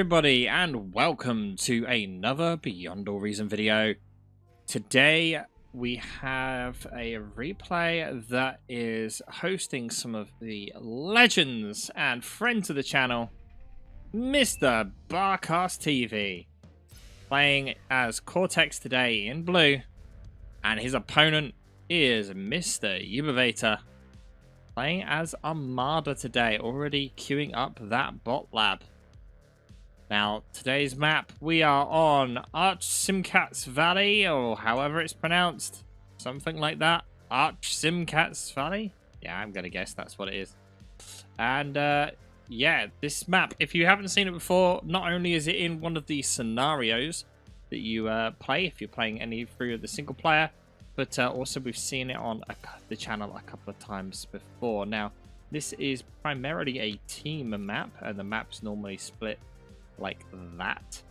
everybody, and welcome to another Beyond All Reason video. Today we have a replay that is hosting some of the legends and friends of the channel, Mr. Barcast TV, playing as Cortex today in blue, and his opponent is Mr. Ubivator, playing as Armada today, already queuing up that bot lab. Now, today's map, we are on Arch-Simcats Valley, or however it's pronounced. Something like that. Arch-Simcats Valley? Yeah, I'm going to guess that's what it is. And, yeah, this map, if you haven't seen it before, not only is it in one of the scenarios that you play, if you're playing any through the single player, but also we've seen it on the channel a couple of times before. Now, this is primarily a team map, and the map's normally split like that,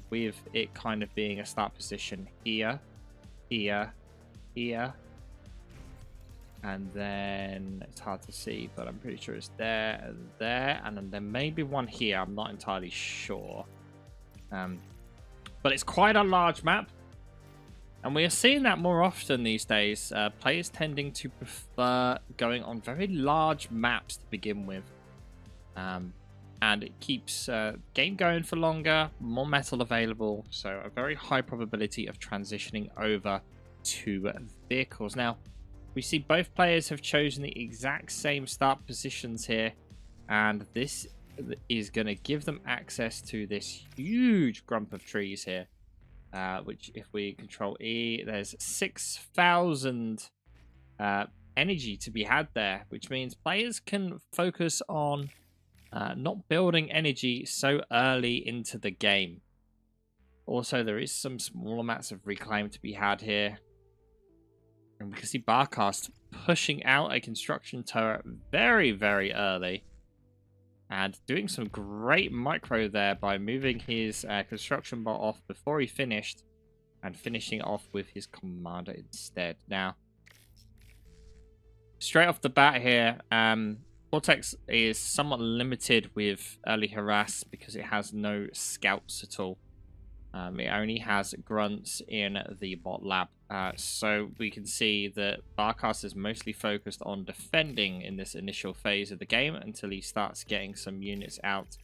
with it kind of being a start position here, here, here, and then it's hard to see, but I'm pretty sure it's there and there, and then there may be one here. I'm not entirely sure, but it's quite a large map, and we are seeing that more often these days. Players tending to prefer going on very large maps to begin with. And it keeps game going for longer, more metal available, so a very high probability of transitioning over to vehicles. Now, we see both players have chosen the exact same start positions here, and this is going to give them access to this huge grump of trees here, which if we control E, there's 6,000 energy to be had there, which means players can focus on not building energy so early into the game. Also, there is some small amounts of reclaim to be had here. And we can see Barcast pushing out a construction turret very, very early. And doing some great micro there by moving his construction bot off before he finished. And finishing off with his commander instead. Now, straight off the bat here, Cortex is somewhat limited with early harass because it has no scouts at all. It only has grunts in the bot lab. So we can see that Barcast is mostly focused on defending in this initial phase of the game until he starts getting some units out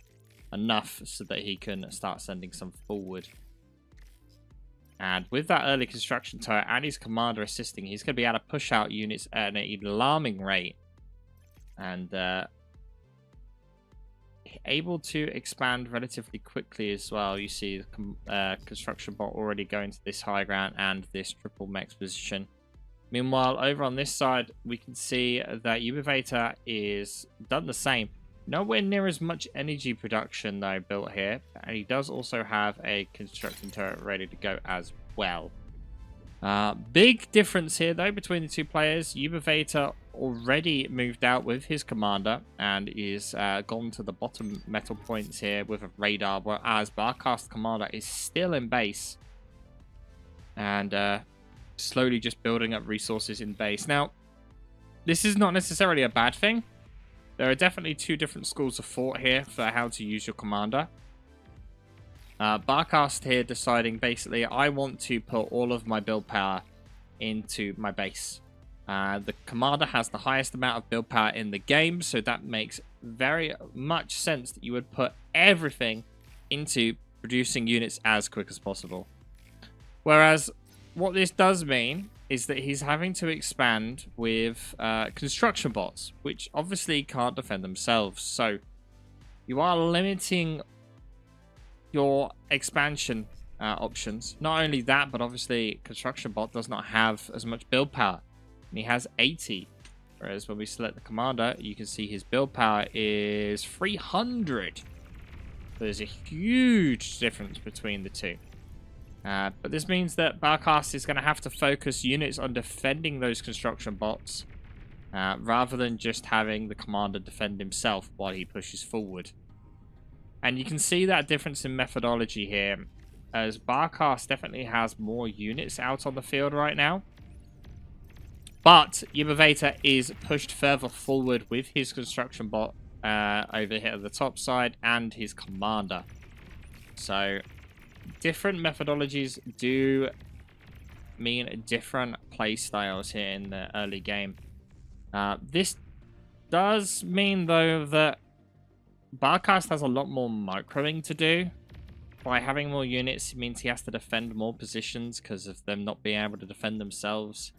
enough so that he can start sending some forward. And with that early construction turret and his commander assisting, he's going to be able to push out units at an alarming rate. And able to expand relatively quickly as well. You see the construction bot already going to this high ground and this triple max position. Meanwhile, over on this side, we can see that Ubivator is done the same. Nowhere near as much energy production though built here, and he does also have a construction turret ready to go as well. Big difference here though between the two players. Ubivator already moved out with his commander and is gone to the bottom metal points here with a radar, whereas Barcast commander is still in base and slowly just building up resources in base. Now, this is not necessarily a bad thing. There are definitely two different schools of thought here for how to use your commander. Barcast here deciding basically I want to put all of my build power into my base. The commander has the highest amount of build power in the game, so that makes very much sense that you would put everything into producing units as quick as possible. Whereas what this does mean is that he's having to expand with construction bots, which obviously can't defend themselves. So you are limiting your expansion options. Not only that, but obviously construction bot does not have as much build power. And he has 80. Whereas when we select the commander, you can see his build power is 300. There's a huge difference between the two. But this means that Barcast is going to have to focus units on defending those construction bots rather than just having the commander defend himself while he pushes forward. And you can see that difference in methodology here, as Barcast definitely has more units out on the field right now. But Ubivator is pushed further forward with his construction bot over here at the top side, and his commander. So different methodologies do mean different play styles here in the early game. This does mean, though, that Barcast has a lot more microing to do. By having more units, it means he has to defend more positions because of them not being able to defend themselves.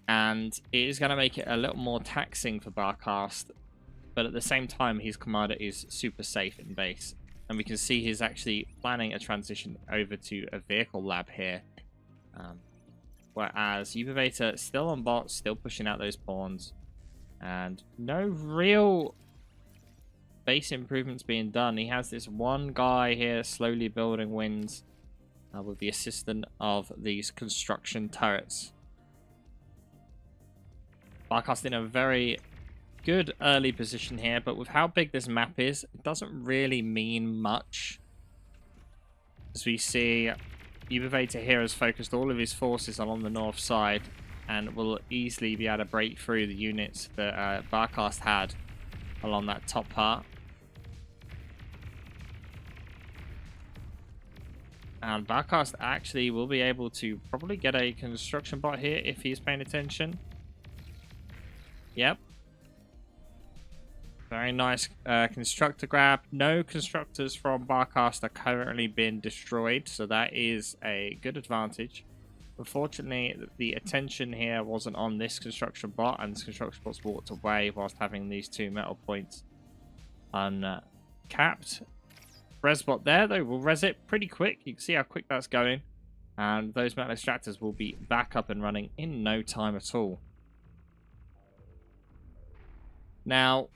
And it is going to make it a little more taxing for Barcast. But at the same time, his commander is super safe in base. And we can see he's actually planning a transition over to a vehicle lab here. Whereas Ubivator still on bot, still pushing out those pawns. And no real base improvements being done. He has this one guy here slowly building wins with the assistance of these construction turrets. Barcast in a very good early position here, but with how big this map is, it doesn't really mean much. As we see, Ubivator here has focused all of his forces along the north side and will easily be able to break through the units that Barcast had along that top part. And Barcast actually will be able to probably get a construction bot here if he's paying attention. Yep. Very nice constructor grab. No constructors from Barcast are currently being destroyed, so that is a good advantage. Unfortunately, the attention here wasn't on this construction bot, and this construction bot's walked away whilst having these 2 metal points uncapped. Resbot there, though, will res it pretty quick. You can see how quick that's going. And those metal extractors will be back up and running in no time at all. Now,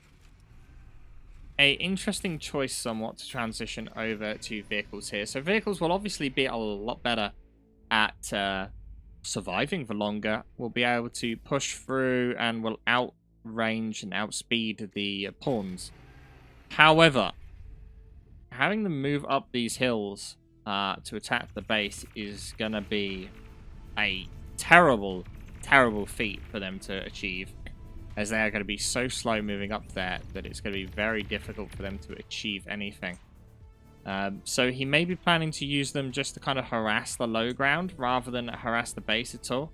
a interesting choice somewhat to transition over to vehicles here. So vehicles will obviously be a lot better at surviving for longer. We'll be able to push through and will outrange and outspeed the pawns. However, having them move up these hills to attack the base is going to be a terrible, terrible feat for them to achieve, as they are going to be so slow moving up there that it's going to be very difficult for them to achieve anything. So he may be planning to use them just to kind of harass the low ground rather than harass the base at all.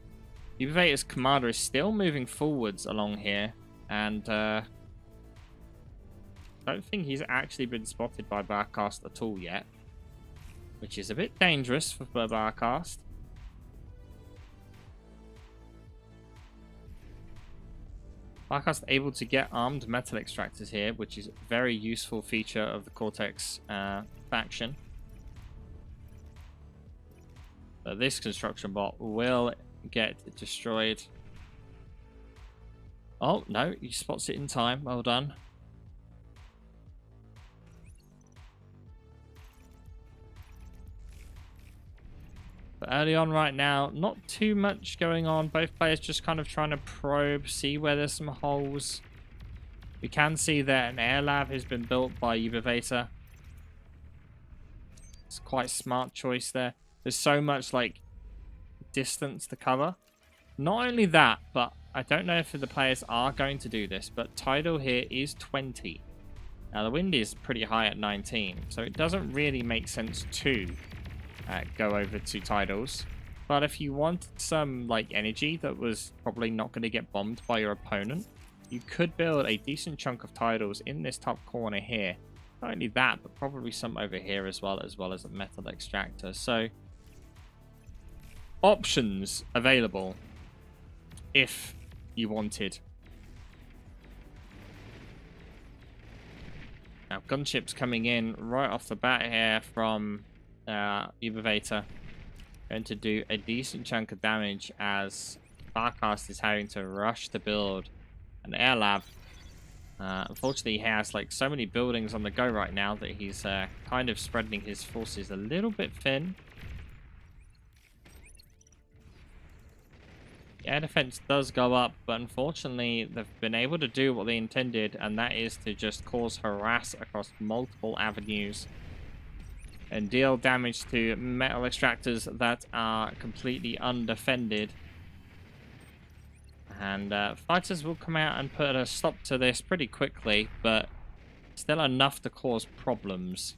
Ubivator's commander is still moving forwards along here, and I don't think he's actually been spotted by Barcast at all yet, which is a bit dangerous for Barcast. Barcast able to get armed metal extractors here, which is a very useful feature of the Cortex faction. But this construction bot will get destroyed. Oh, no, he spots it in time. Well done. But early on right now, not too much going on. Both players just kind of trying to probe, see where there's some holes. We can see that an air lab has been built by Ubivator. It's quite a smart choice there. There's so much, like, distance to cover. Not only that, but I don't know if the players are going to do this, but tidal here is 20. Now, the wind is pretty high at 19, so it doesn't really make sense to go over to tidals. But if you wanted some like energy that was probably not going to get bombed by your opponent, you could build a decent chunk of tidals in this top corner here. Not only that, but probably some over here as well as a metal extractor. So options available if you wanted. Now gunships coming in right off the bat here from Ubivator, going to do a decent chunk of damage as Barcast is having to rush to build an air lab. Unfortunately, he has like so many buildings on the go right now that he's kind of spreading his forces a little bit thin. The air defense does go up, but unfortunately they've been able to do what they intended, and that is to just cause harass across multiple avenues and deal damage to metal extractors that are completely undefended. And fighters will come out and put a stop to this pretty quickly, but still enough to cause problems.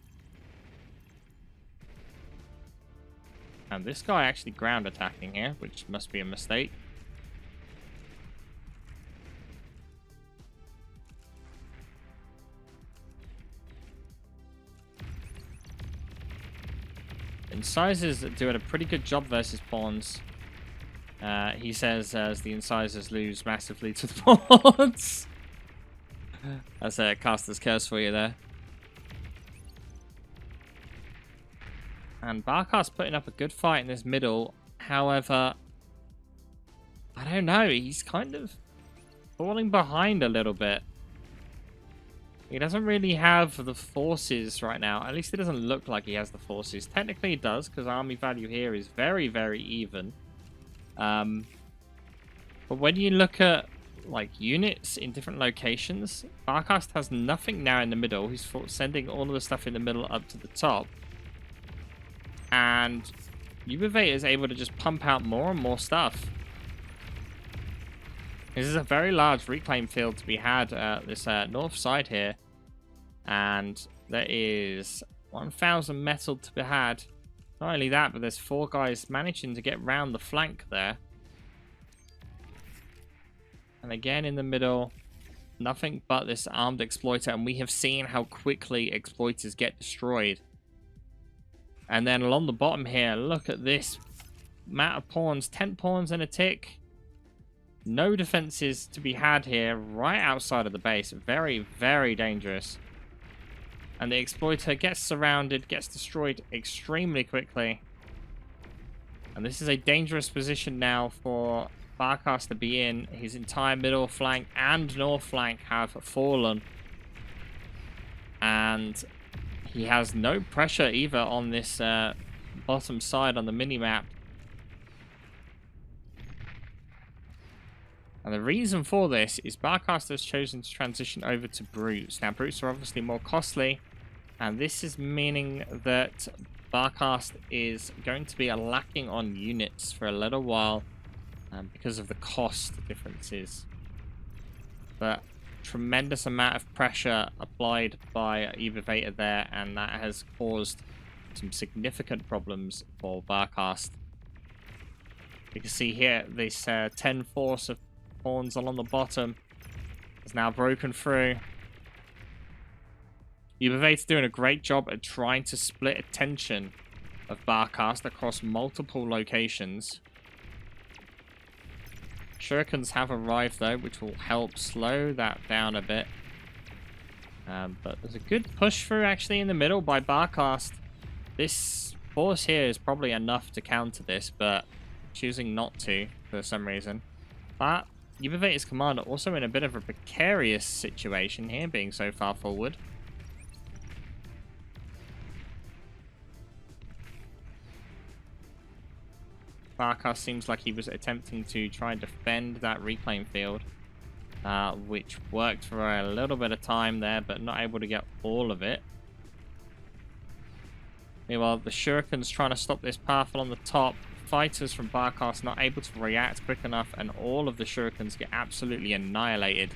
And this guy actually ground attacking here, which must be a mistake. Incisors doing a pretty good job versus pawns. He says as the incisors lose massively to the pawns. That's a caster's curse for you there. And Barcast putting up a good fight in this middle. However, I don't know. He's kind of falling behind a little bit. He doesn't really have the forces right now. At least it doesn't look like he has the forces. Technically he does, because army value here is very, very even. But when you look at like units in different locations, Barcast has nothing now in the middle. He's sending all of the stuff in the middle up to the top. And Ubivator is able to just pump out more and more stuff. This is a very large reclaim field to be had at this north side here. And there is 1,000 metal to be had. Not only that, but there's 4 guys managing to get round the flank there. And again in the middle, nothing but this armed exploiter. And we have seen how quickly exploiters get destroyed. And then along the bottom here, look at this amount of pawns. 10 pawns and a tick. No defenses to be had here, right outside of the base. Very, very dangerous. And the exploiter gets surrounded, gets destroyed extremely quickly. And this is a dangerous position now for Barcast to be in. His entire middle flank and north flank have fallen. And he has no pressure either on this bottom side on the minimap. And the reason for this is Barcast has chosen to transition over to Brutes. Now, Brutes are obviously more costly, and this is meaning that Barcast is going to be lacking on units for a little while because of the cost differences. But tremendous amount of pressure applied by Ubivator there, and that has caused some significant problems for Barcast. You can see here this 10 force of pawns along the bottom is now broken through. Ubivator's doing a great job at trying to split attention of Barcast across multiple locations. Shurikens have arrived though, which will help slow that down a bit. But there's a good push through actually in the middle by Barcast. This force here is probably enough to counter this, but choosing not to for some reason. But Ubivator's commander also in a bit of a precarious situation here, being so far forward. Barcast seems like he was attempting to try and defend that reclaim field, which worked for a little bit of time there, but not able to get all of it. Meanwhile, the Shuriken's trying to stop this path along the top. Fighters from Barcast not able to react quick enough, and all of the Shurikens get absolutely annihilated.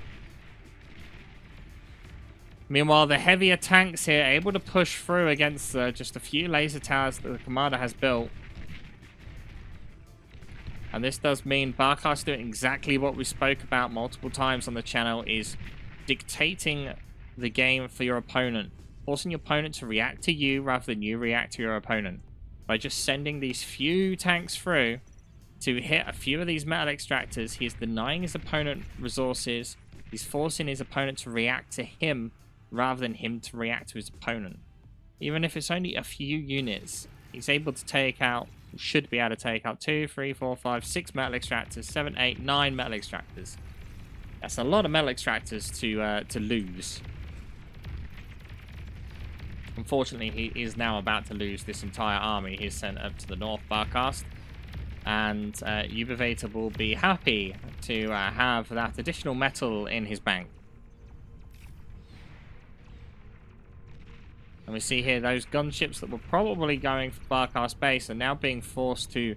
Meanwhile, the heavier tanks here are able to push through against just a few laser towers that the commander has built. And this does mean Barcast doing exactly what we spoke about multiple times on the channel, is dictating the game for your opponent. Forcing your opponent to react to you rather than you react to your opponent. By just sending these few tanks through to hit a few of these metal extractors, he is denying his opponent resources. He's forcing his opponent to react to him rather than him to react to his opponent. Even if it's only a few units, he's able to take out, should be able to take out 2, 3, 4, 5, 6 metal extractors, 7, 8, 9 metal extractors. That's a lot of metal extractors to lose. Unfortunately, he is now about to lose this entire army he's sent up to the north, Barcast. And Ubivator will be happy to have that additional metal in his bank. And we see here those gunships that were probably going for Barcast base are now being forced to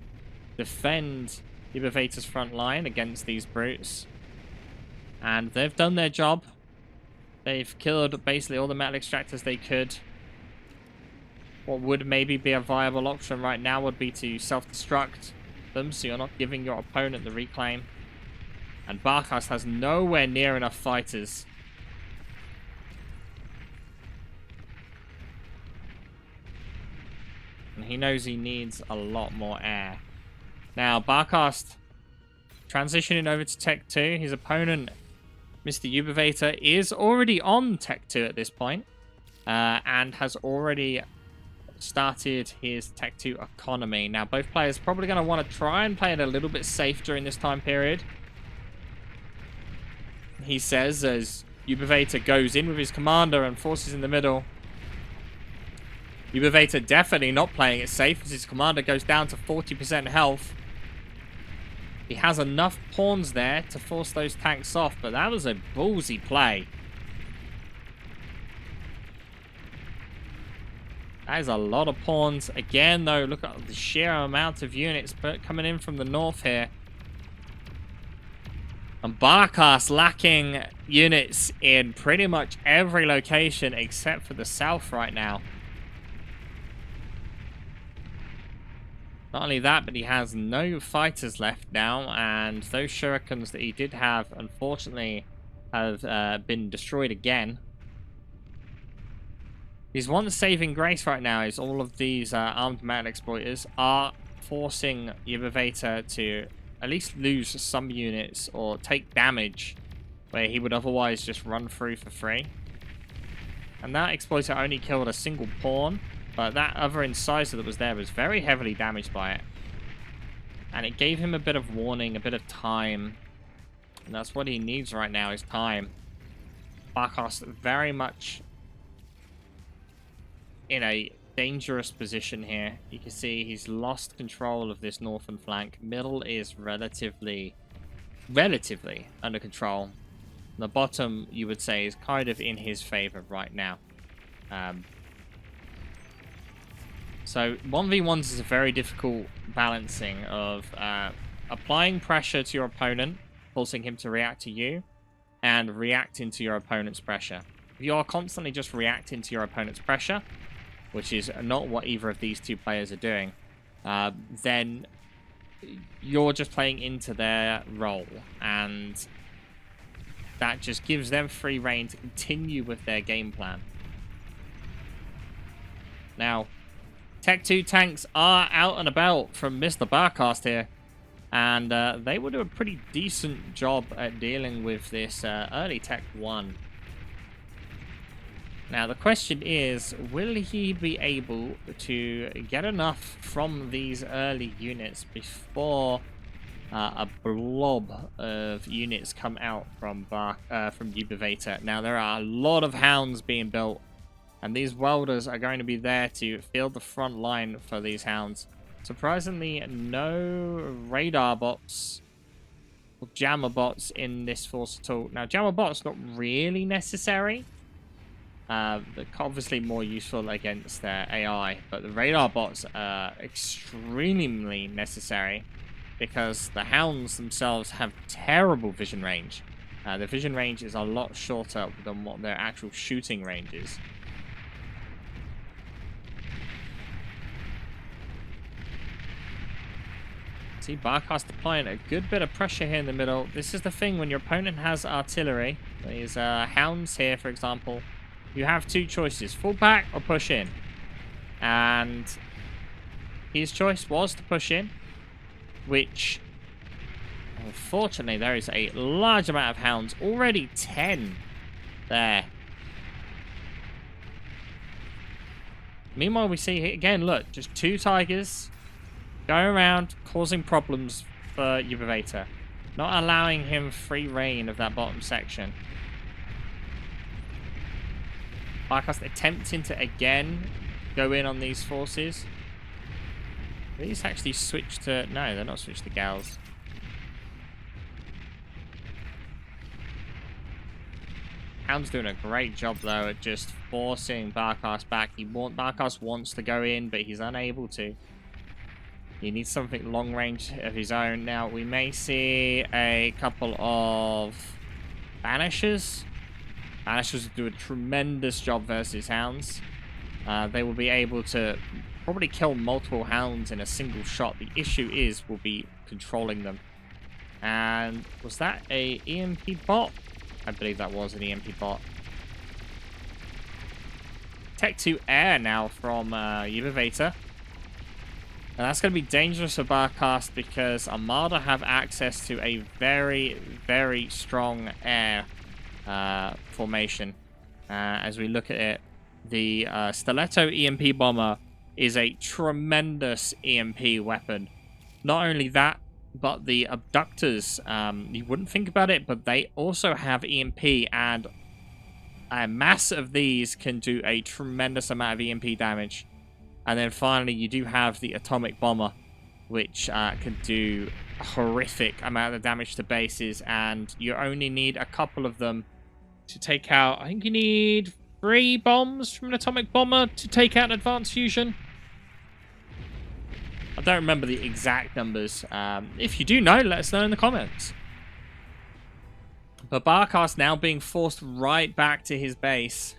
defend Ubivator's front line against these brutes. And they've done their job. They've killed basically all the metal extractors they could. What would maybe be a viable option right now would be to self-destruct them, so you're not giving your opponent the reclaim. And Barcast has nowhere near enough fighters. And he knows he needs a lot more air. Now, Barcast transitioning over to Tech 2. His opponent, Mr. Ubivator, is already on Tech 2 at this point, and has already started his Tech 2 economy. Now, both players probably going to want to try and play it a little bit safe during this time period. He says as Ubivator goes in with his commander and forces in the middle. Ubivator definitely not playing it safe as his commander goes down to 40% health. He has enough pawns there to force those tanks off, but that was a ballsy play. That is a lot of pawns. Again, though, look at the sheer amount of units coming in from the north here. And Barcast lacking units in pretty much every location except for the south right now. Not only that, but he has no fighters left now, and those shurikens that he did have, unfortunately, have been destroyed again. His one saving grace right now is all of these armed metal exploiters are forcing Ubivator to at least lose some units or take damage where he would otherwise just run through for free. And that exploiter only killed a single pawn, but that other incisor that was there was very heavily damaged by it. And it gave him a bit of warning, a bit of time. And that's what he needs right now, is time. Barcast very much in a dangerous position here. You can see he's lost control of this northern flank. Middle is relatively under control. The bottom, you would say, is kind of in his favor right now. So 1v1s is a very difficult balancing of applying pressure to your opponent, forcing him to react to you, and reacting to your opponent's pressure. If you are constantly just reacting to your opponent's pressure, which is not what either of these two players are doing, then you're just playing into their role, and that just gives them free rein to continue with their game plan. Now, Tech 2 tanks are out and about from Mr. Barcast here, and they will do a pretty decent job at dealing with this early Tech 1. Now, the question is, will he be able to get enough from these early units before a blob of units come out from Ubivator? Now, there are a lot of hounds being built, and these welders are going to be there to field the front line for these hounds. Surprisingly, no radar bots or jammer bots in this force at all. Now, jammer bots not really necessary. They're obviously more useful against their AI, but the radar bots are extremely necessary because the hounds themselves have terrible vision range. The vision range is a lot shorter than what their actual shooting range is. See, Barcast applying a good bit of pressure here in the middle. This is the thing when your opponent has artillery. These hounds here, for example. You have two choices, fall back or push in. And his choice was to push in, which, unfortunately, there is a large amount of hounds. Already 10 there. Meanwhile, we see, again, look, just two tigers going around causing problems for Ubivator, not allowing him free reign of that bottom section. Barcast attempting to again go in on these forces. These actually switch to... No, they're not switched to gals. Hound's doing a great job, though, at just forcing Barcast back. Barcast wants to go in, but he's unable to. He needs something long range of his own. Now, we may see a couple of Banishers. Banishers do a tremendous job versus Hounds. They will be able to probably kill multiple Hounds in a single shot. The issue is, we'll be controlling them. And was that a EMP bot? I believe that was an EMP bot. Tech 2 Air now from Ubivator. And that's going to be dangerous for Barcast because Armada have access to a very, very strong air formation. As we look at it, the Stiletto EMP Bomber is a tremendous EMP weapon. Not only that, but the Abductors, you wouldn't think about it, but they also have EMP, and a mass of these can do a tremendous amount of EMP damage. And then finally, you do have the Atomic Bomber, which can do a horrific amount of damage to bases, and you only need a couple of them to take out. I think you need 3 bombs from an Atomic Bomber to take out an Advanced Fusion. I don't remember the exact numbers. If you do know, let us know in the comments. But Barcast now being forced right back to his base.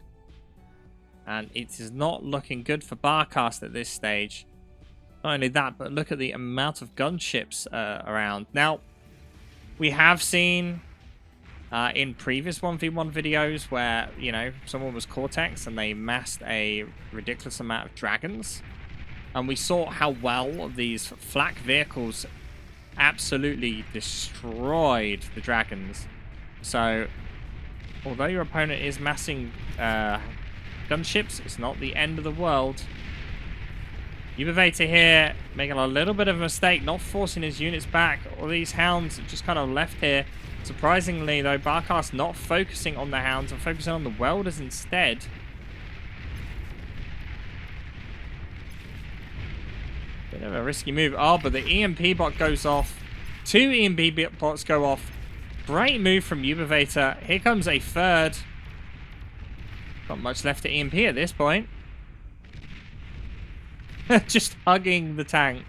And it is not looking good for Barcast at this stage. Not only that, but look at the amount of gunships around. Now, we have seen in previous 1v1 videos where, you know, someone was Cortex and they massed a ridiculous amount of dragons. And we saw how well these flak vehicles absolutely destroyed the dragons. So, although your opponent is massing gunships, it's not the end of the world. Ubivator here making a little bit of a mistake, not forcing his units back. All these Hounds just kind of left here. Surprisingly, though, Barcast not focusing on the Hounds and focusing on the Welders instead. Bit of a risky move. Oh, but the EMP bot goes off. 2 EMP bots go off. Great move from Ubivator. Here comes a third. Not much left to EMP at this point. Just hugging the tank.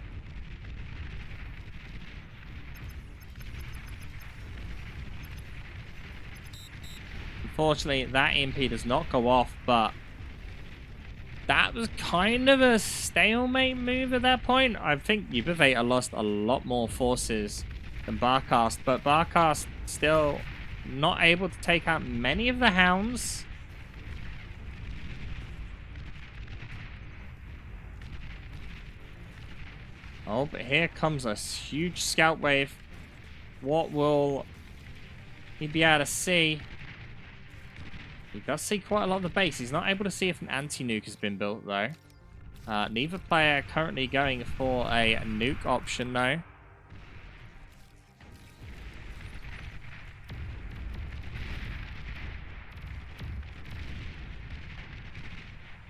Unfortunately, that EMP does not go off, but that was kind of a stalemate move at that point. I think Ubivator lost a lot more forces than Barcast, but Barcast still not able to take out many of the Hounds. Oh, but here comes a huge scout wave. What will he be able to see? He does see quite a lot of the base. He's not able to see if an anti-nuke has been built, though. Neither player currently going for a nuke option, though.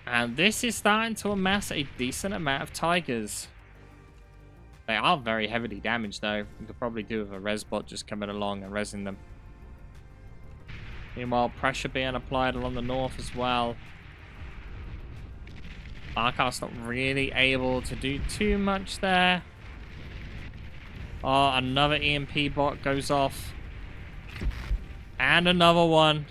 And this is starting to amass a decent amount of Tigers. They are very heavily damaged, though. You could probably do with a res bot just coming along and resing them. Meanwhile, pressure being applied along the north as well. Barcast not really able to do too much there. Oh, another EMP bot goes off. And another one.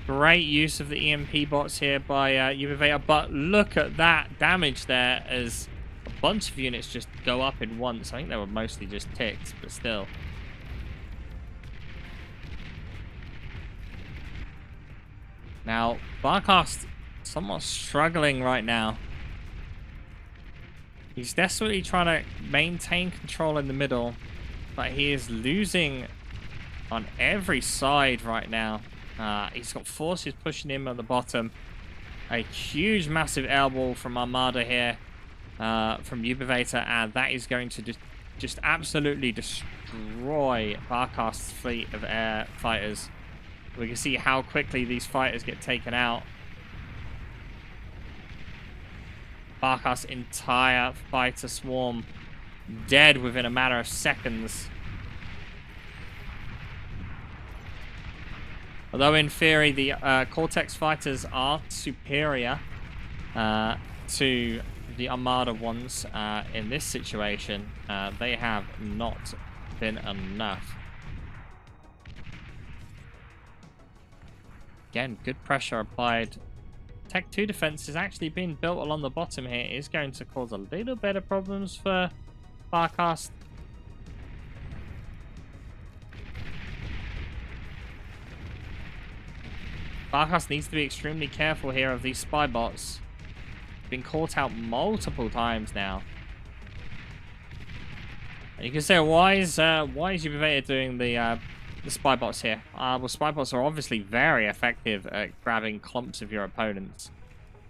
Great use of the EMP bots here by Ubivator. But look at that damage there as a bunch of units just go up in once. I think they were mostly just ticks, but still. Now, Barcast somewhat struggling right now. He's desperately trying to maintain control in the middle, but he is losing on every side right now. He's got forces pushing him at the bottom. A huge, massive airball from Armada here, from Ubivator, and that is going to just absolutely destroy Barcast's fleet of air fighters. We can see how quickly these fighters get taken out. Barcast's entire fighter swarm dead within a matter of seconds. Although in theory the Cortex fighters are superior to the Armada ones in this situation, they have not been enough. Again, good pressure applied. Tech 2 defense is actually being built along the bottom here. It is going to cause a little bit of problems for Barcast. Barcast needs to be extremely careful here of these spy bots. Been caught out multiple times now. And you can say, why is Ubivator doing the spy bots here? Well, spy bots are obviously very effective at grabbing clumps of your opponents,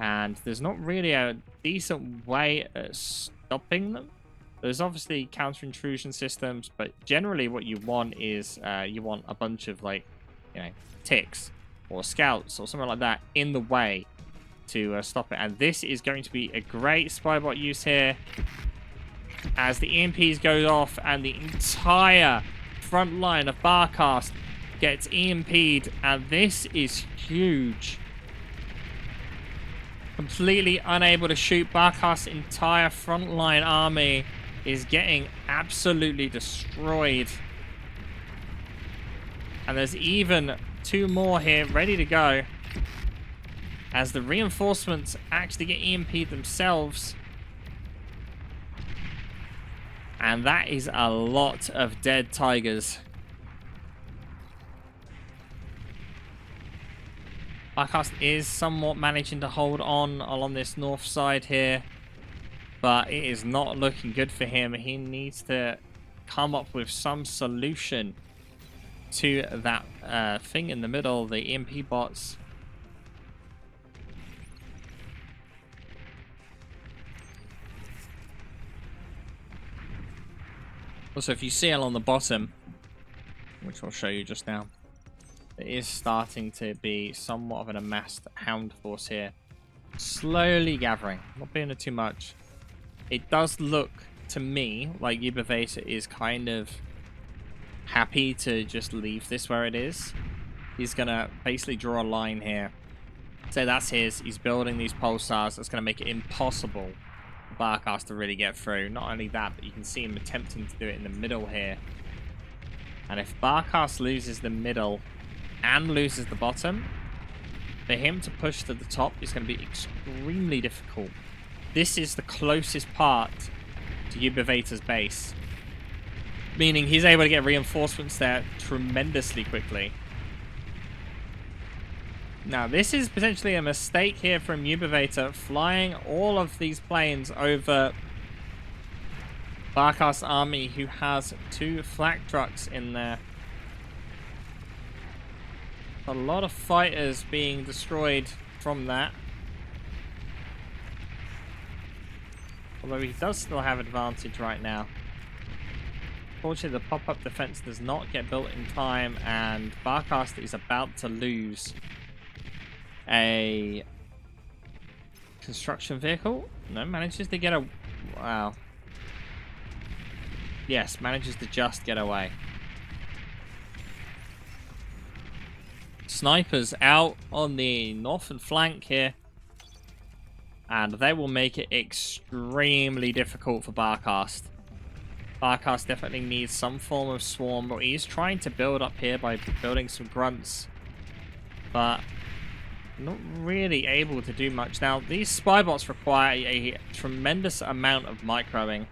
and there's not really a decent way at stopping them. There's obviously counter-intrusion systems, but generally what you want is you want a bunch of, like, you know, ticks or scouts or something like that in the way to stop it. And this is going to be a great spy bot use here, as the EMPs go off and the entire front line of Barcast gets EMP'd, and this is huge. Completely unable to shoot. Barcast's entire frontline army is getting absolutely destroyed. And there's even 2 more here ready to go, as the reinforcements actually get EMP'd themselves. And that is a lot of dead tigers. Barcast is somewhat managing to hold on along this north side here, but it is not looking good for him. He needs to come up with some solution to that thing in the middle, the EMP bots. Also, if you see along the bottom, which I'll show you just now, there is starting to be somewhat of an amassed hound force here. Slowly gathering, not doing it too much. It does look to me like Ubivator is kind of happy to just leave this where it is. He's going to basically draw a line here. So that's his. He's building these pulsars. That's going to make it impossible for Barcast to really get through. Not only that, but you can see him attempting to do it in the middle here. And if Barcast loses the middle and loses the bottom, for him to push to the top is going to be extremely difficult. This is the closest part to Ubivator's base, meaning he's able to get reinforcements there tremendously quickly. Now, this is potentially a mistake here from Ubivator, flying all of these planes over Barcast's army, who has 2 flak trucks in there. A lot of fighters being destroyed from that. Although he does still have advantage right now. Fortunately, the pop-up defense does not get built in time, and Barcast is about to lose a construction vehicle. No, manages to get a... Wow. Yes, manages to just get away. Snipers out on the northern flank here, and they will make it extremely difficult for Barcast. Barcast definitely needs some form of swarm, but he's trying to build up here by building some grunts, but not really able to do much. Now, these spy bots require a tremendous amount of microing.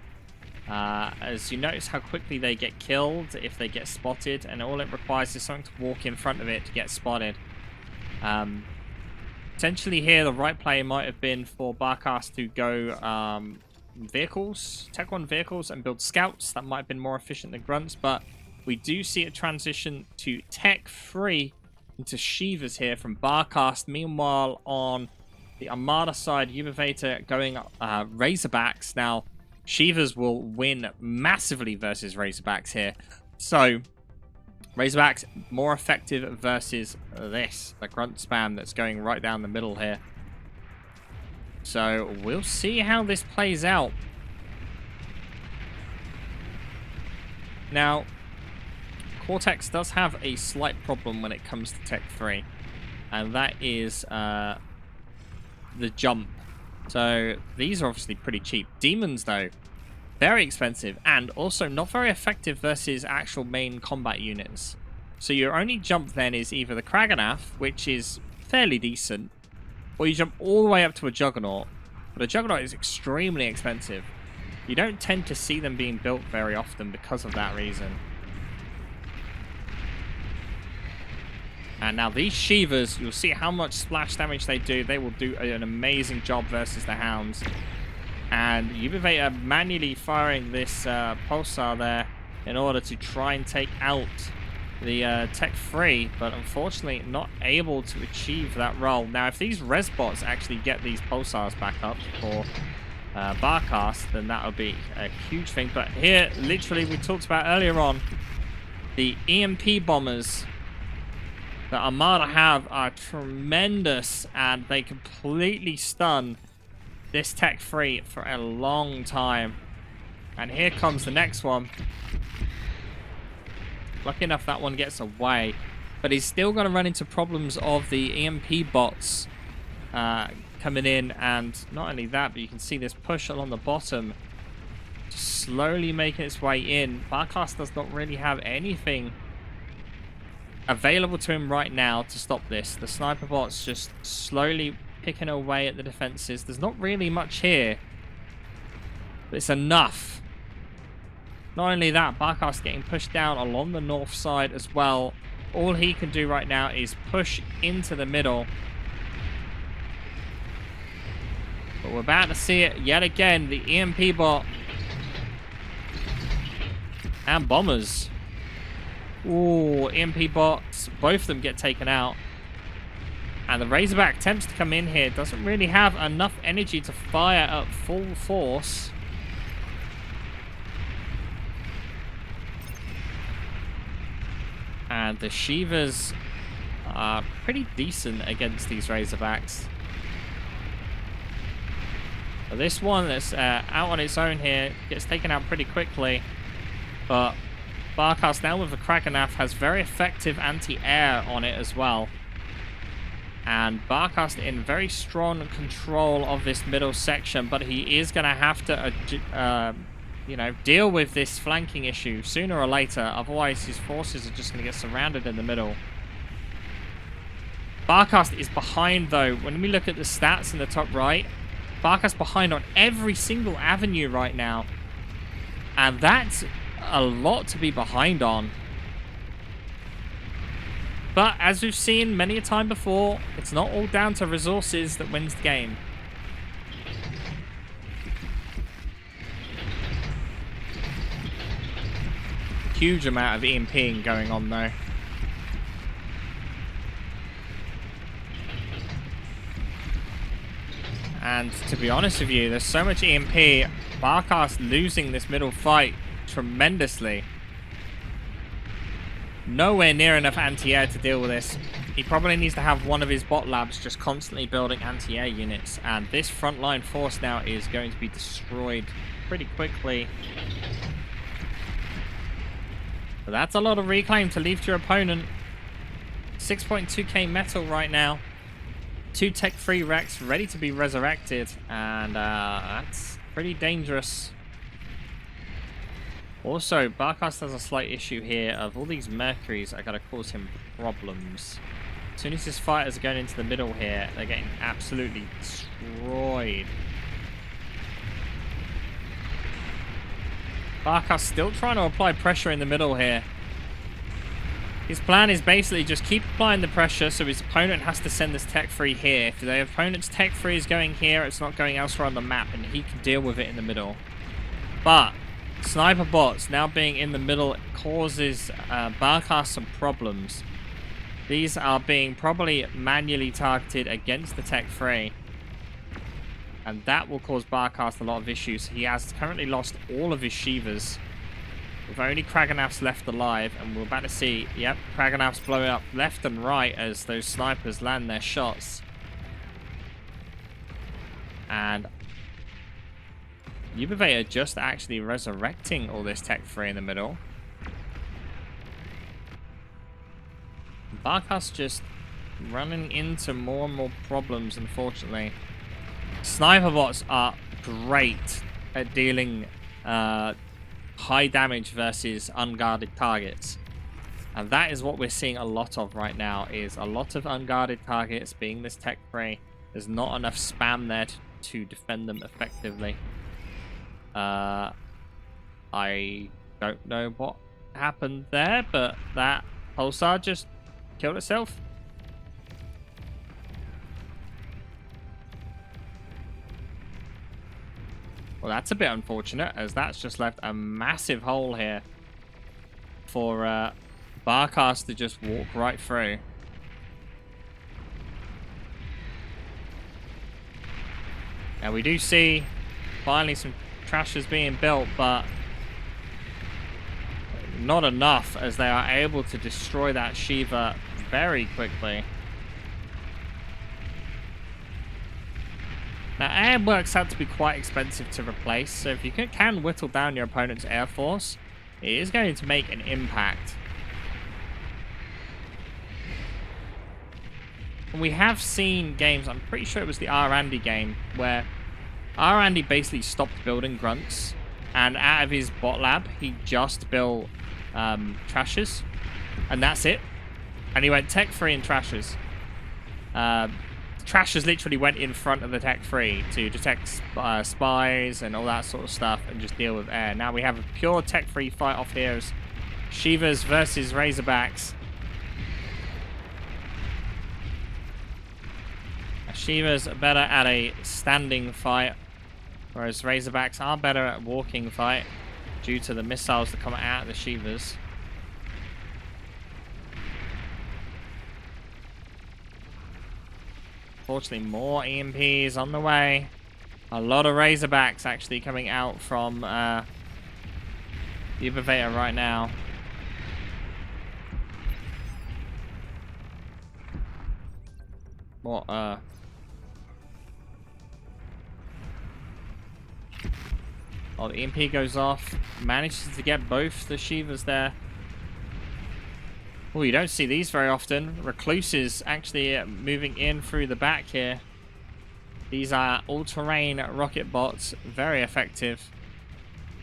As you notice how quickly they get killed if they get spotted, and all it requires is something to walk in front of it to get spotted. Potentially here, the right play might have been for Barcast to go vehicles, Tech 1 vehicles, and build scouts. That might have been more efficient than grunts, but we do see a transition to Tech 3 into Shivas here from Barcast. Meanwhile, on the Armada side, Ubivator going Razorbacks. Now, Shivas will win massively versus Razorbacks here. So, Razorbacks more effective versus this, the grunt spam that's going right down the middle here. So, we'll see how this plays out. Now, Cortex does have a slight problem when it comes to Tech 3, and that is the jump So these are obviously pretty cheap. Demons, though, very expensive and also not very effective versus actual main combat units. So your only jump then is either the Kraganaf, which is fairly decent, or you jump all the way up to a Juggernaut. But a Juggernaut is extremely expensive. You don't tend to see them being built very often because of that reason. And now these Shivas, you'll see how much splash damage they do. They will do an amazing job versus the Hounds. And Ubivator manually firing this pulsar there in order to try and take out the Tech 3, but unfortunately not able to achieve that role. Now, if these res bots actually get these pulsars back up for Barcast, then that would be a huge thing. But here, literally, we talked about earlier on, the EMP bombers that Armada have are tremendous, and they completely stun this Tech 3 for a long time. And here comes the next one. Lucky enough that one gets away, but he's still going to run into problems of the EMP bots coming in, and not only that, but you can see this push along the bottom just slowly making its way in. Barcast does not really have anything available to him right now to stop this. The sniper bot's just slowly picking away at the defenses. There's not really much here, but it's enough. Not only that, Barcast getting pushed down along the north side as well. All he can do right now is push into the middle. But we're about to see it yet again. The EMP bot and bombers. Ooh, EMP bots. Both of them get taken out. And the Razorback attempts to come in here. Doesn't really have enough energy to fire at full force. And the Shivas are pretty decent against these Razorbacks. But this one that's out on its own here gets taken out pretty quickly. But Barcast now with the Kraganaf has very effective anti-air on it as well. And Barcast in very strong control of this middle section, but he is going to have to you know, deal with this flanking issue sooner or later. Otherwise, his forces are just going to get surrounded in the middle. Barcast is behind, though. When we look at the stats in the top right, Barcast behind on every single avenue right now. And that's a lot to be behind on. But as we've seen many a time before, it's not all down to resources that wins the game. Huge amount of EMPing going on though. And to be honest with you, there's so much EMP. Barcast losing this middle fight tremendously. Nowhere near enough anti-air to deal with this. He probably needs to have one of his bot labs just constantly building anti-air units. And this frontline force now is going to be destroyed pretty quickly. But that's a lot of reclaim to leave to your opponent. 6.2k metal right now. 2 Tech 3 Rex ready to be resurrected. And that's pretty dangerous. Also, Barcast has a slight issue here of all these Mercuries are going to cause him problems. As soon as his fighters are going into the middle here, they're getting absolutely destroyed. Barcast still trying to apply pressure in the middle here. His plan is basically just keep applying the pressure so his opponent has to send this Tech 3 here. If the opponent's Tech 3 is going here, it's not going elsewhere on the map, and he can deal with it in the middle. But sniper bots now being in the middle causes Barcast some problems. These are being probably manually targeted against the Tech 3. And that will cause Barcast a lot of issues. He has currently lost all of his Shivas, with only Kraganafs left alive. And we're about to see, yep, Kraganafs blowing up left and right as those snipers land their shots. And Ubivator just actually resurrecting all this Tech 3 in the middle. Barcast just running into more and more problems, unfortunately. Sniper bots are great at dealing high damage versus unguarded targets. And that is what we're seeing a lot of right now, is a lot of unguarded targets being this tech free. There's not enough spam there to defend them effectively. I don't know what happened there, but that pulsar just killed itself. Well, that's a bit unfortunate, as that's just left a massive hole here for Barcast to just walk right through. Now we do see finally some trashers being built, but not enough, as they are able to destroy that Shiva very quickly. Now, air works out to be quite expensive to replace, so if you can whittle down your opponent's air force, it is going to make an impact. And we have seen games, I'm pretty sure it was the R-Andy game, where R-Andy basically stopped building grunts, and out of his bot lab, he just built trashers, and that's it. And he went tech free and trashers. Trashers literally went in front of the tech free to detect spies and all that sort of stuff and just deal with air. Now we have a pure tech free fight off here as Shivas versus Razorbacks. Shivas are better at a standing fight, whereas Razorbacks are better at walking fight due to the missiles that come out of the Shivas. Fortunately, more EMPs on the way. A lot of Razorbacks actually coming out from Ubivator right now. What, Oh, the EMP goes off. Manages to get both the Shivas there. Oh, you don't see these very often. Recluse is actually moving in through the back here. These are all-terrain rocket bots. Very effective.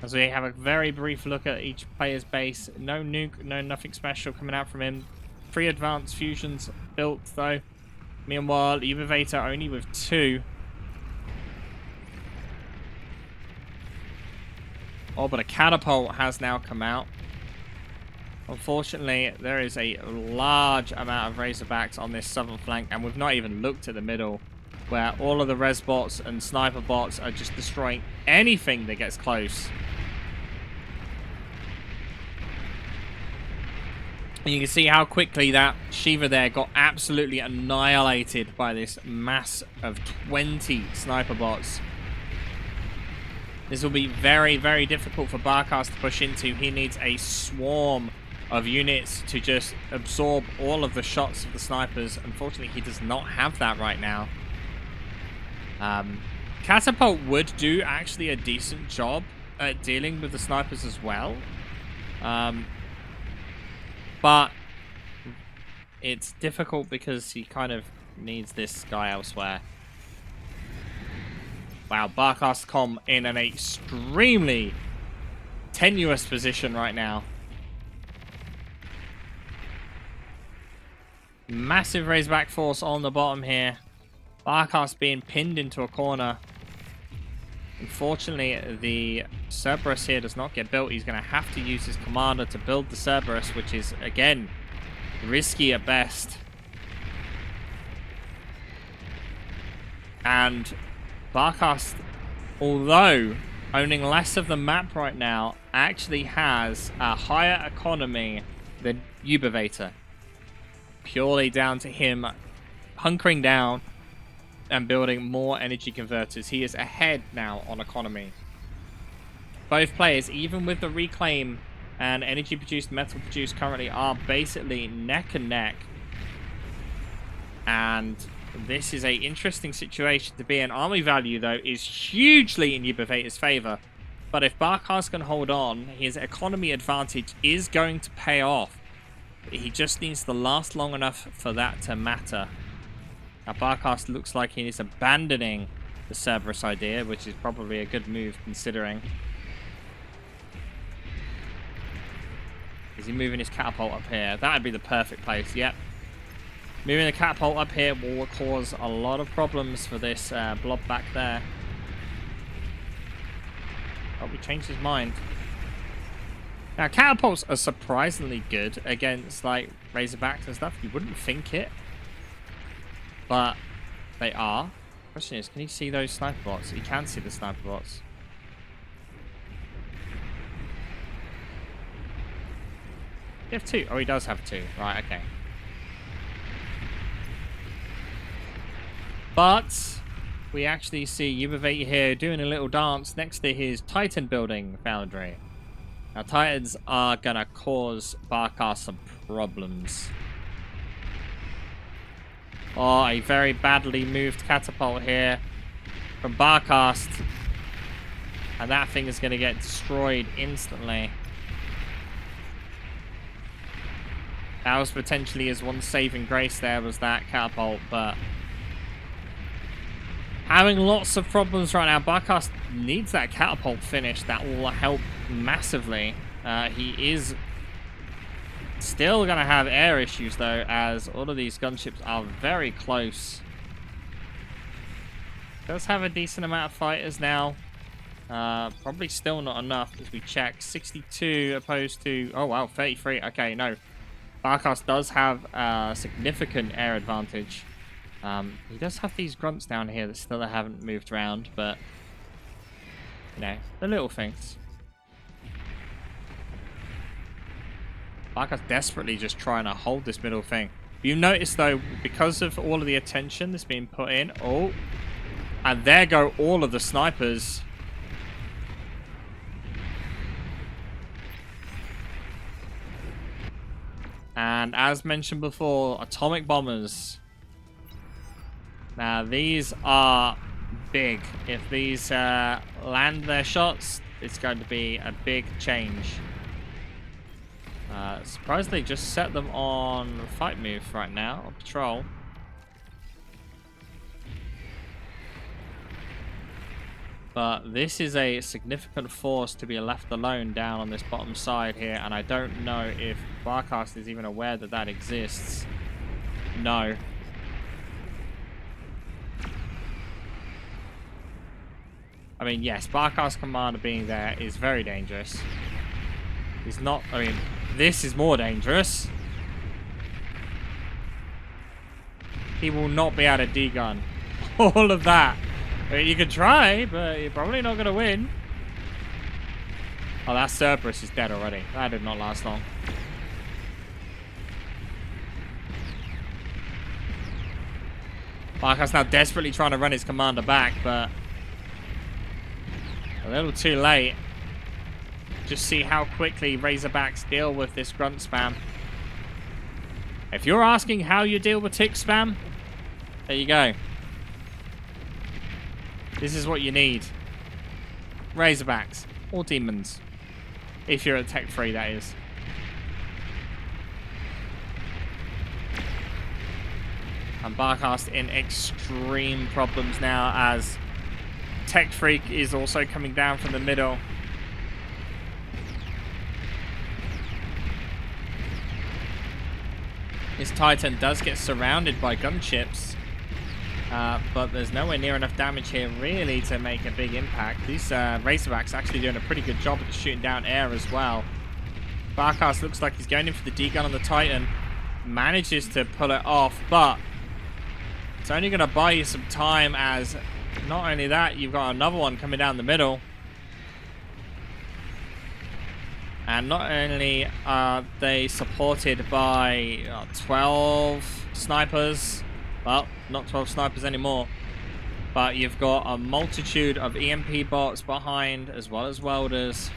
As we have a very brief look at each player's base. No nuke, no nothing special coming out from him. 3 advanced fusions built, though. Meanwhile, Ubivator only with 2. Oh, but a catapult has now come out. Unfortunately, there is a large amount of Razorbacks on this southern flank, and we've not even looked at the middle, where all of the res bots and sniper bots are just destroying anything that gets close. And you can see how quickly that Shiva there got absolutely annihilated by this mass of 20 sniper bots. This will be very, very difficult for Barcast to push into. He needs a swarm of units to just absorb all of the shots of the snipers. Unfortunately, he does not have that right now. Catapult would do actually a decent job at dealing with the snipers as well. But it's difficult because he kind of needs this guy elsewhere. Wow, Barcast com in an extremely tenuous position right now. Massive Razorback force on the bottom here. Barcast being pinned into a corner. Unfortunately, the Cerberus here does not get built. He's going to have to use his commander to build the Cerberus, which is, again, risky at best. And Barcast, although owning less of the map right now, actually has a higher economy than Ubivator. Purely down to him hunkering down and building more energy converters. He is ahead now on economy. Both players, even with the reclaim and energy produced, metal produced currently, are basically neck and neck. And this is a interesting situation to be in. Army value, though, is hugely in Ubivator's favor. But if Barcast can hold on, his economy advantage is going to pay off. He just needs to last long enough for that to matter. Now, Barcast looks like he is abandoning the Cerberus idea, which is probably a good move considering. Is he moving his catapult up here? That would be the perfect place, yep. Moving the catapult up here will cause a lot of problems for this blob back there. Oh, we changed his mind. Now, catapults are surprisingly good against, like, Razorbacks and stuff. You wouldn't think it. But they are. Question is, can he see those sniper bots? He can see the sniper bots. You have 2. Oh, he does have 2. Right, okay. But we actually see Ubivator here doing a little dance next to his Titan building foundry. Now, Titans are going to cause Barcast some problems. Oh, a very badly moved catapult here from Barcast. And that thing is going to get destroyed instantly. That was potentially his one saving grace there, was that catapult, but having lots of problems right now. Barcast needs that catapult finish. That will help massively. He is still going to have air issues, though, as all of these gunships are very close. Does have a decent amount of fighters now. Probably still not enough, as we check. 62 opposed to... Oh, wow, 33. Okay, no. Barcast does have a significant air advantage. He does have these grunts down here that still haven't moved around, but, you know, the little things. Barcast desperately just trying to hold this middle thing. You notice, though, because of all of the attention that's being put in, oh, and there go all of the snipers. And as mentioned before, atomic bombers. Now, these are big. If these land their shots, it's going to be a big change. Surprised they just set them on fight move right now, on patrol. But this is a significant force to be left alone down on this bottom side here, and I don't know if Barcast is even aware that that exists. No. I mean, yes, Barcast commander being there is very dangerous. He's not, I mean, this is more dangerous. He will not be able to D-gun all of that. I mean, you can try, but you're probably not going to win. Oh, that Cerberus is dead already. That did not last long. Barcast now desperately trying to run his commander back, but a little too late. Just see how quickly Razorbacks deal with this grunt spam. If you're asking how you deal with tick spam, there you go. This is what you need. Razorbacks or demons. If you're at Tech 3, that is. And Barcast in extreme problems now as Tech Freak is also coming down from the middle. His Titan does get surrounded by gunships, but there's nowhere near enough damage here really to make a big impact. These Razorbacks actually doing a pretty good job of shooting down air as well. Barcast looks like he's going in for the D-gun on the Titan. Manages to pull it off, but it's only going to buy you some time, as not only that, you've got another one coming down the middle. And not only are they supported by 12 snipers, well, not 12 snipers anymore, but you've got a multitude of EMP bots behind, as well as welders,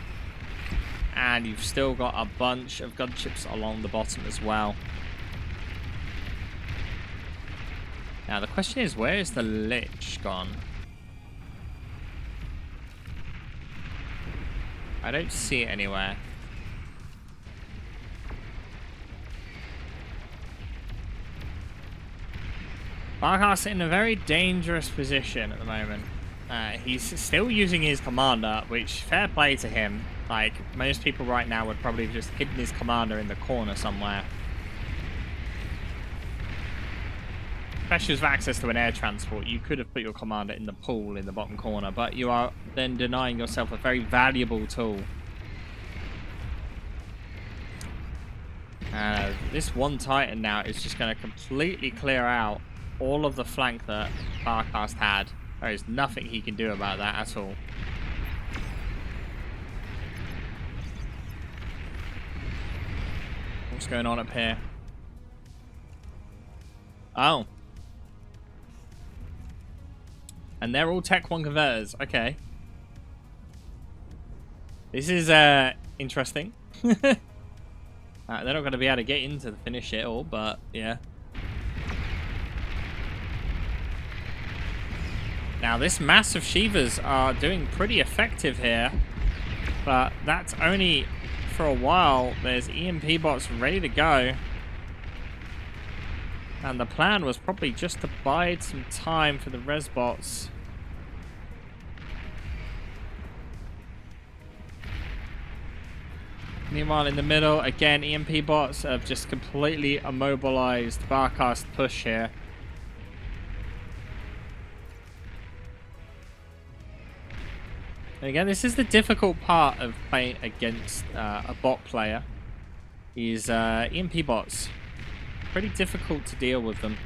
and you've still got a bunch of gunships along the bottom as well. Now the question is, where is the Lich gone? I don't see it anywhere. Barcast in a very dangerous position at the moment. He's still using his commander, which, fair play to him. Like, most people right now would probably have just hidden his commander in the corner somewhere. Especially with access to an air transport, you could have put your commander in the pool in the bottom corner, but you are then denying yourself a very valuable tool. This one Titan now is just going to completely clear out all of the flank that Barcast had. There is nothing he can do about that at all. What's going on up here? Oh. And they're all Tech 1 converters. Okay. This is interesting. They're not going to be able to get into the finish it all, but yeah. Now, this massive Shivas are doing pretty effective here, but that's only for a while. There's EMP bots ready to go. And the plan was probably just to bide some time for the res bots. Meanwhile, in the middle, again, EMP bots have just completely immobilized Barcast push here. And again, this is the difficult part of playing against a bot player. Is EMP bots. Pretty difficult to deal with them.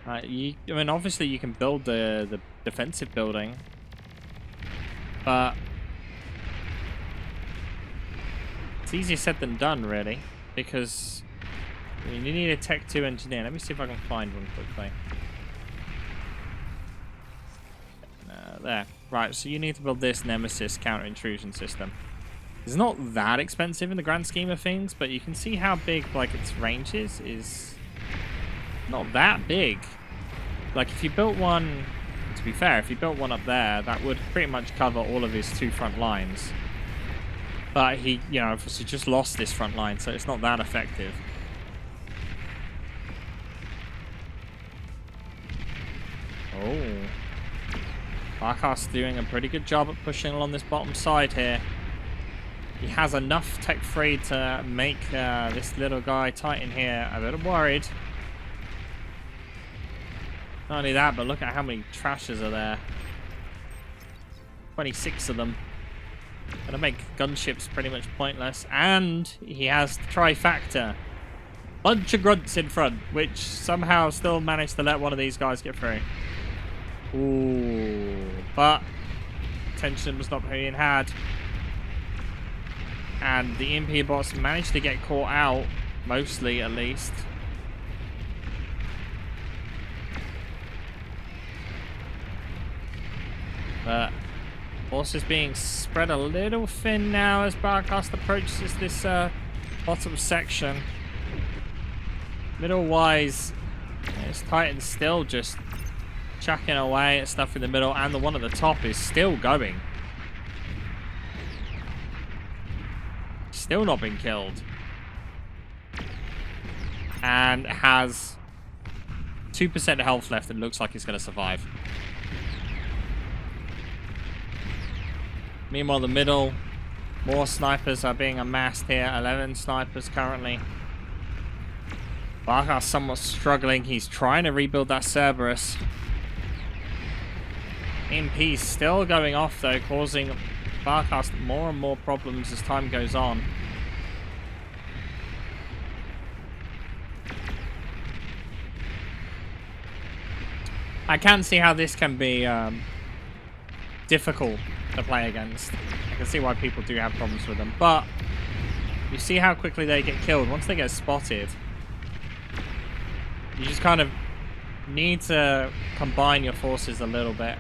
I mean, obviously you can build the defensive building, but it's easier said than done, really, because I mean, you need a Tech 2 engineer. Let me see if I can find one quickly. There. Right, so you need to build this Nemesis counter-intrusion system. It's not that expensive in the grand scheme of things, but you can see how big, like, its range is not that big. Like, if you built one, to be fair, if you built one up there, that would pretty much cover all of his 2 front lines. But he, you know, obviously just lost this front line, so it's not that effective. Oh. Barcast doing a pretty good job at pushing along this bottom side here. He has enough Tech 3 to make this little guy Titan here a little worried. Not only that, but look at how many trashers are there. 26 of them. Gonna make gunships pretty much pointless. And he has the trifactor. Bunch of grunts in front, which somehow still managed to let one of these guys get through. Ooh, but tension was not being had. And the EMP bots managed to get caught out, mostly at least. But forces being spread a little thin now as Barcast approaches this bottom section. Middle-wise, this Titan's still just chucking away at stuff in the middle, and the one at the top is still going. Still not been killed. And has 2% health left and looks like he's going to survive. Meanwhile, the middle, more snipers are being amassed here. 11 snipers currently. Barcast somewhat struggling. He's trying to rebuild that Cerberus. EMP still going off though, causing Barcast more and more problems as time goes on. I can see how this can be difficult to play against. I can see why people do have problems with them, but you see how quickly they get killed. Once they get spotted, you just kind of need to combine your forces a little bit.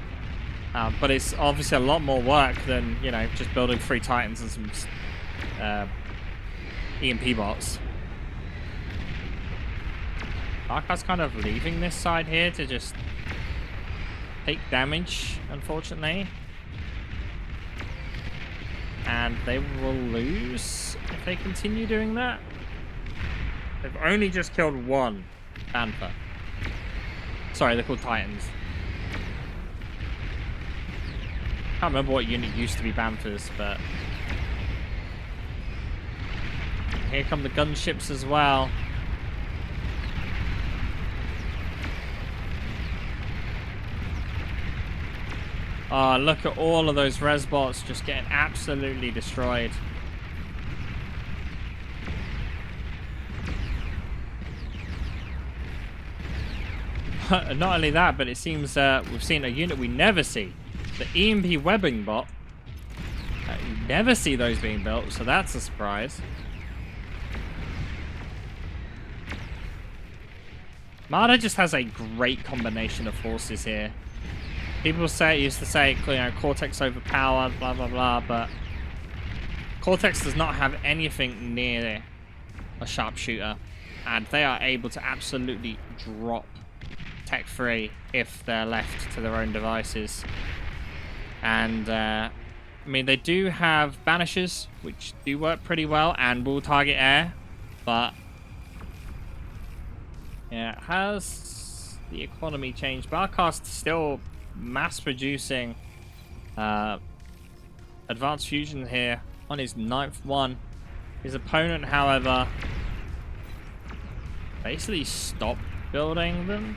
But it's obviously a lot more work than, you know, just building 3 Titans and some EMP bots. Barcast's kind of leaving this side here to just take damage, unfortunately. And they will lose if they continue doing that. They've only just killed 1. Panther. Sorry, they're called Titans. Can't remember what unit used to be Panthers, but here come the gunships as well. Oh, look at all of those res bots just getting absolutely destroyed. Not only that, but it seems we've seen a unit we never see. The EMP webbing bot. You never see those being built, so that's a surprise. Marder just has a great combination of forces here. People used to say, you know, Cortex overpowered, blah, blah, blah, but Cortex does not have anything near a sharpshooter, and they are able to absolutely drop Tech 3 if they're left to their own devices. And, I mean, they do have Banishers, which do work pretty well, and will target air, but yeah, has the economy changed? Barcast still mass producing advanced fusion here on his 9th one. His opponent, however, basically stopped building them.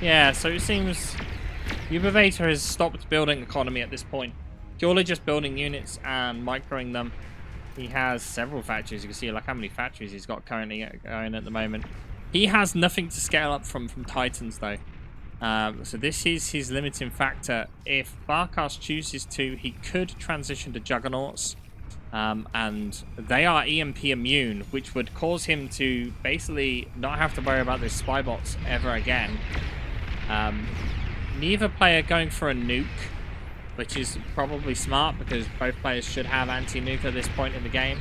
Yeah, so it seems Ubivator has stopped building economy at this point. Purely just building units and microing them. He has several factories. You can see like how many factories he's got currently going at the moment. He has nothing to scale up from Titans though. So this is his limiting factor. If Barcast chooses to, he could transition to Juggernauts. And they are EMP immune, which would cause him to basically not have to worry about these spy bots ever again. Neither player going for a nuke, which is probably smart because both players should have anti-nuke at this point in the game.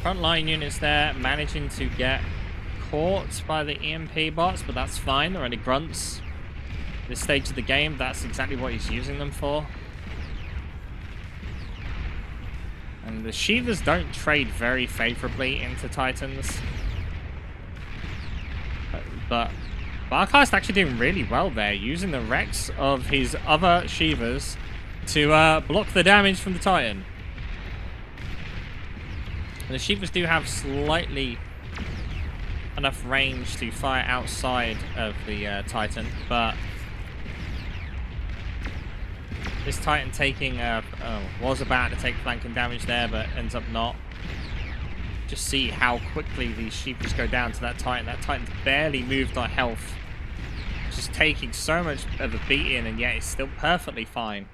Frontline units there managing to get caught by the EMP bots, but that's fine. They're only grunts. This stage of the game, that's exactly what he's using them for. And the Shivas don't trade very favorably into Titans. But Barcast actually doing really well there, using the Rex of his other Shivas to block the damage from the Titan. And the Shivas do have slightly enough range to fire outside of the Titan, but this Titan taking was about to take flanking damage there, but ends up not. Just see how quickly these Shivas go down to that Titan. That Titan's barely moved on health. Just taking so much of a beating, and yet it's still perfectly fine.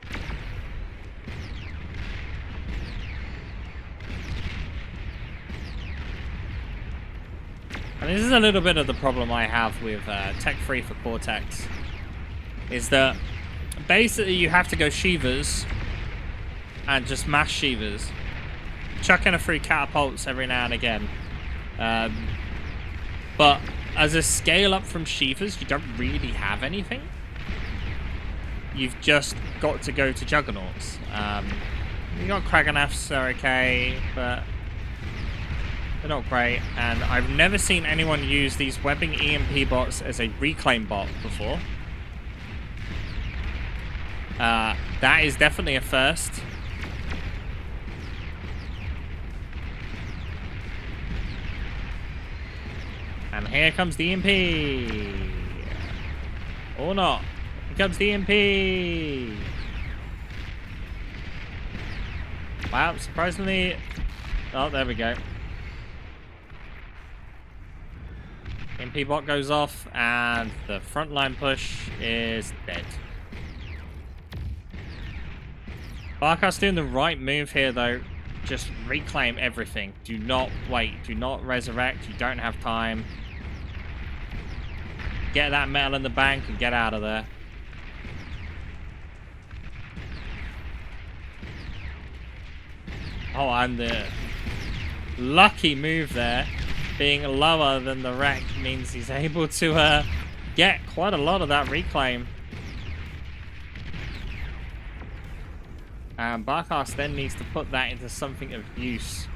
And this is a little bit of the problem I have with Tech 3 for Cortex. Is that basically you have to go Shivas and just mash Shivas. Chuck in a few catapults every now and again. But as a scale up from Shivas, you don't really have anything. You've just got to go to Juggernauts. You got Kraganeths, they're okay, but they're not great. And I've never seen anyone use these webbing EMP bots as a reclaim bot before. That is definitely a first. And here comes the EMP. Or not. Here comes the EMP. Wow, surprisingly. Oh, there we go. EMP bot goes off, and the frontline push is dead. Barcast doing the right move here, though. Just reclaim everything. Do not wait. Do not resurrect. You don't have time. Get that metal in the bank and get out of there. Oh, and the lucky move there, being lower than the wreck, means he's able to get quite a lot of that reclaim. And Barcast then needs to put that into something of use.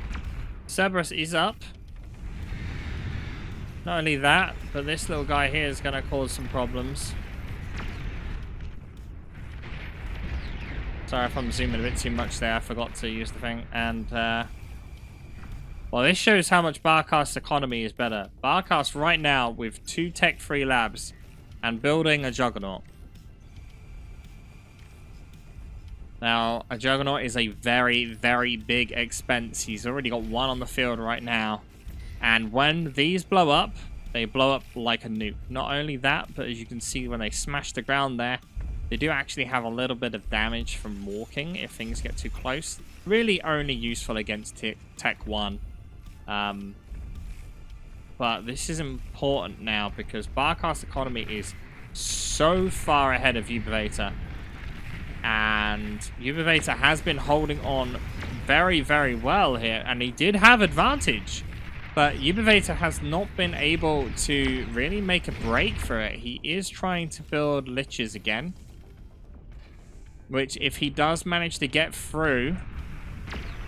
Cerberus is up. Not only that, but this little guy here is going to cause some problems. Sorry if I'm zooming a bit too much there. I forgot to use the thing. And, well, this shows how much Barcast's economy is better. Barcast right now with 2 tech-free labs and building a Juggernaut. Now, a Juggernaut is a very, very big expense. He's already got 1 on the field right now. And when these blow up, they blow up like a nuke. Not only that, but as you can see when they smash the ground there, they do actually have a little bit of damage from walking if things get too close. Really only useful against Tech 1. But this is important now because Barcast's economy is so far ahead of Ubivator. And Ubivator has been holding on very, very well here. And he did have advantage. But Ubivator has not been able to really make a break for it. He is trying to build liches again. Which, if he does manage to get through,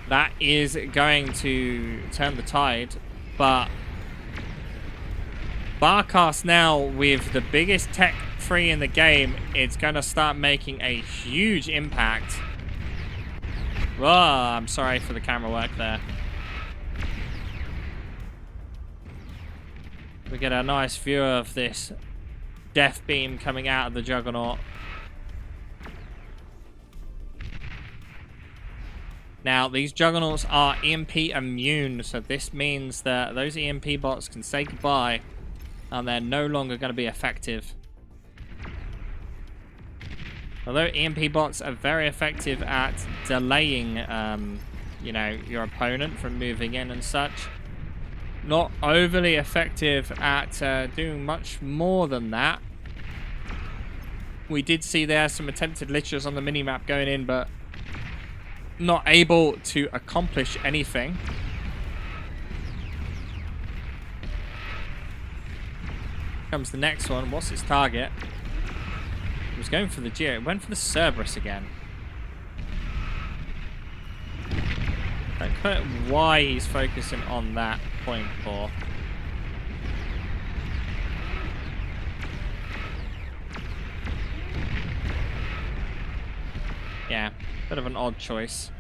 that is going to turn the tide. But Barcast now, with the biggest tech free in the game, it's going to start making a huge impact. Oh, I'm sorry for the camera work there. We get a nice view of this death beam coming out of the Juggernaut. Now, these Juggernauts are EMP immune, so this means that those EMP bots can say goodbye, and they're no longer going to be effective. Although EMP bots are very effective at delaying, you know, your opponent from moving in and such, not overly effective at doing much more than that. We did see there some attempted liches on the minimap going in, but not able to accomplish anything. Comes the next one. What's its target? It was going for the Geo. It went for the Cerberus again. Don't quite why he's focusing on that point for. Yeah, bit of an odd choice.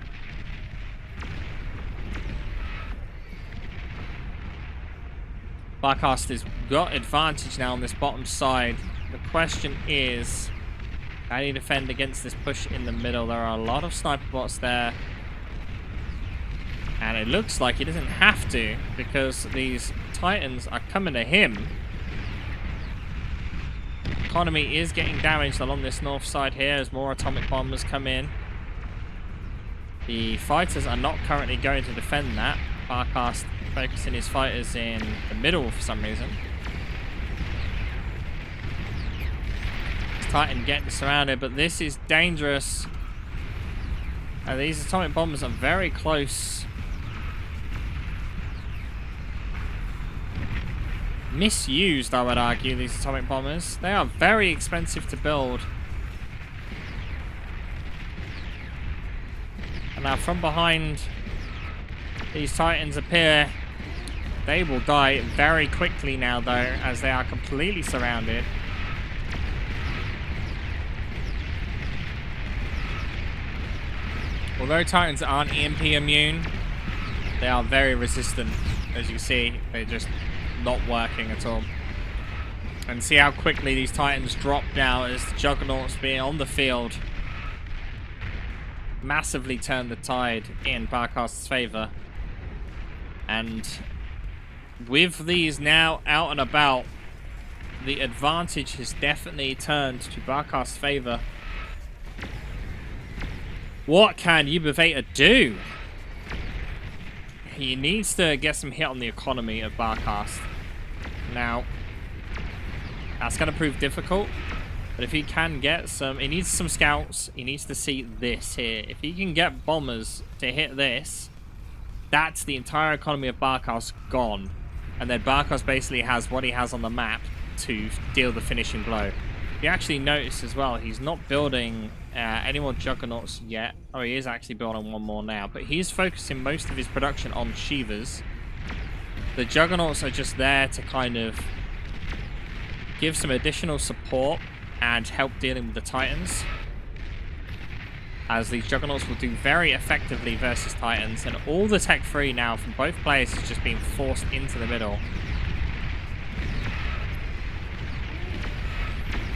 Barcast has got advantage now on this bottom side. The question is, how do you defend against this push in the middle? There are a lot of sniper bots there. And it looks like he doesn't have to, because these Titans are coming to him. Economy is getting damaged along this north side here as more atomic bombers come in. The fighters are not currently going to defend that. Barcast focusing his fighters in the middle for some reason. This Titan getting surrounded, but this is dangerous. These atomic bombers are very close. Misused, I would argue, these atomic bombers. They are very expensive to build. And now from behind, these Titans appear. They will die very quickly now, though, as they are completely surrounded. Although Titans aren't EMP immune, they are very resistant. As you see, they're just not working at all. And see how quickly these Titans drop now as the Juggernauts being on the field massively turn the tide in Barcast's favor. And with these now out and about, the advantage has definitely turned to Barcast's favor. What can Ubivator do? He needs to get some hit on the economy of Barcast. Now, that's going to prove difficult. But if he can get some... He needs some scouts. He needs to see this here. If he can get bombers to hit this, that's the entire economy of Barcast gone. And then Barcast basically has what he has on the map to deal the finishing blow. You actually notice as well, he's not building any more Juggernauts yet. Oh, he is actually building one more now. But he's focusing most of his production on Shivas. The Juggernauts are just there to kind of give some additional support and help dealing with the Titans. As these Juggernauts will do very effectively versus Titans. And all the tech free now from both players is just being forced into the middle.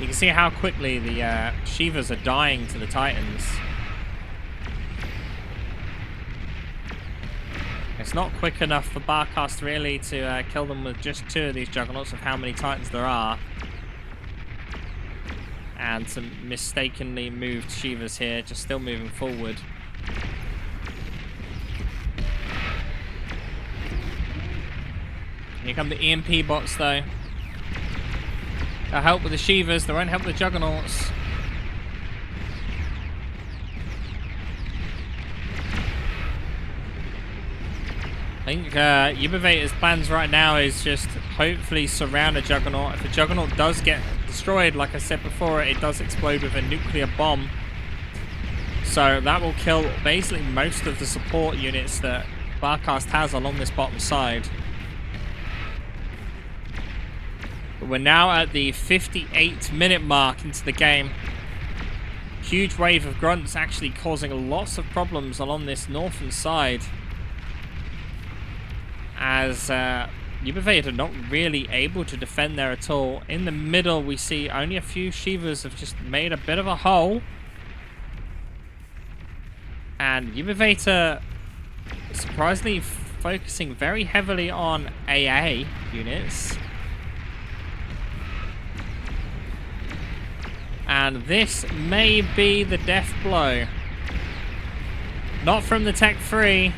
You can see how quickly the Shivas are dying to the Titans. It's not quick enough for Barcast really to kill them with just 2 of these Juggernauts of how many Titans there are. And some mistakenly moved Shivas here, just still moving forward. Here come the EMP bots though. They'll help with the Shivas, they won't help the Juggernauts. I think Ubivator's plans right now is just hopefully surround a Juggernaut. If a Juggernaut does get destroyed, like I said before, it does explode with a nuclear bomb. So that will kill basically most of the support units that Barcast has along this bottom side. But we're now at the 58-minute mark into the game. Huge wave of grunts actually causing lots of problems along this northern side. As Ubivator not really able to defend there at all. In the middle, we see only a few Shivas have just made a bit of a hole. And Ubivator surprisingly focusing very heavily on AA units. And this may be the death blow. Not from the tech free,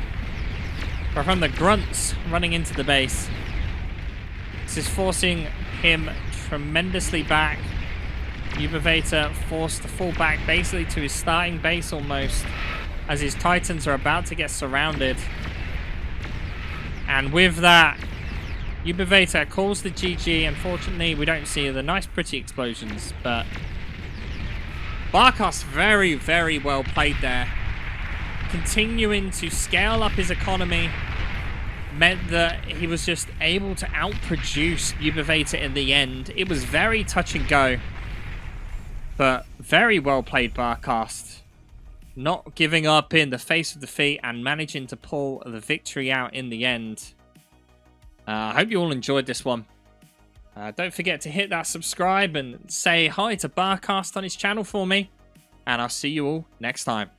but from the grunts running into the base. This is forcing him tremendously back. Ubivator forced to fall back basically to his starting base almost, as his Titans are about to get surrounded. And with that, Ubivator calls the GG. Unfortunately, we don't see the nice pretty explosions, but Barcast very, very well played there. Continuing to scale up his economy meant that he was just able to outproduce Ubivator in the end. It was very touch and go, but very well played Barcast. Not giving up in the face of defeat and managing to pull the victory out in the end. I hope you all enjoyed this one. Don't forget to hit that subscribe and say hi to Barcast on his channel for me. And I'll see you all next time.